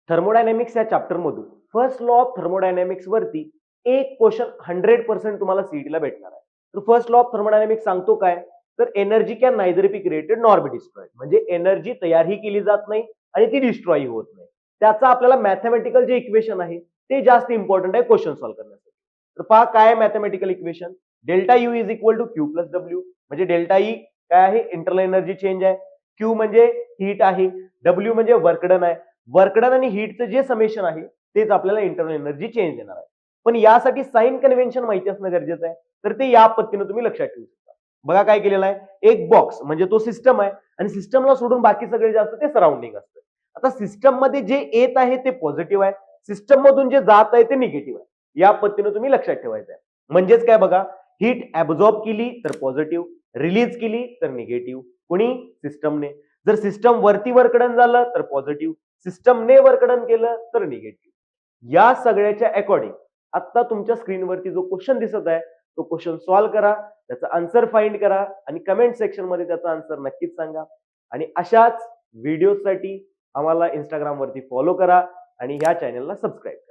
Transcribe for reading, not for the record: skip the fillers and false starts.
Thermodynamics या chapter मधून first law of thermodynamics वरती एक क्वेश्चन 100% तुम्हाला सीईटी ला भेटणार आहे. तर फर्स्ट लॉ ऑफ थर्मोडायनॅमिक्स सांगतो काय, तर energy can neither be created nor be destroyed, म्हणजे एनर्जी तयारही केली जात नाही आणि ती डिस्ट्रॉय होत नाही. त्याचा आपल्याला मॅथमॅटिकल जे इक्वेशन आहे ते जास्त इम्पॉर्टंट आहे क्वेश्चन सॉल्व्ह करण्यासाठी. तर पहा काय आहे mathematical equation. Delta u is equal to q plus डब्ल्यू, म्हणजे डेल्टा ई काय आहे, इंटरनल एनर्जी चेंज आहे. क्यू म्हणजे हीट आहे, डब्ल्यू म्हणजे वर्क डन आहे. वर्क डन आणि हीटचं जे समेशन आहे तेच आपल्याला इंटरनल एनर्जी चेंज देणार आहे. पण यासाठी साइन कन्व्हेन्शन माहिती असणं गरजेचं आहे. तर ते या पद्धतीने तुम्ही लक्षात ठेवू शकता. बघा काय केलेलं आहे, एक बॉक्स म्हणजे तो सिस्टम आहे आणि सिस्टमला सोडून बाकी सगळे जे असतं ते सराउंडिंग असतं. आता सिस्टम मध्ये जे येत आहे ते पॉझिटिव्ह आहे, सिस्टम मधून जे जात आहे ते निगेटिव्ह आहे. या पद्धतीने तुम्ही लक्षात ठेवायचं आहे. म्हणजेच काय बघा, हीट ऍब्झॉर्ब केली तर पॉझिटिव्ह, रिलीज केली तर निगेटिव्ह. कोणी? सिस्टमने. जर सिस्टम वरती वर्कडन झालं तर पॉझिटिव्ह, सिस्टमने वर्कडन केलं तर निगेटिव्ह. या सगळ्याच्या अकॉर्डिंग आता तुमच्या स्क्रीनवरती जो क्वेश्चन दिसत आहे तो क्वेश्चन सॉल्व्ह करा, त्याचा आन्सर फाइंड करा आणि कमेंट सेक्शन मध्ये त्याचा आन्सर नक्कीच सांगा. आणि अशाच व्हिडिओसाठी आम्हाला इंस्टाग्राम वरती फॉलो करा आणि या चॅनलला सबस्क्राईब करा.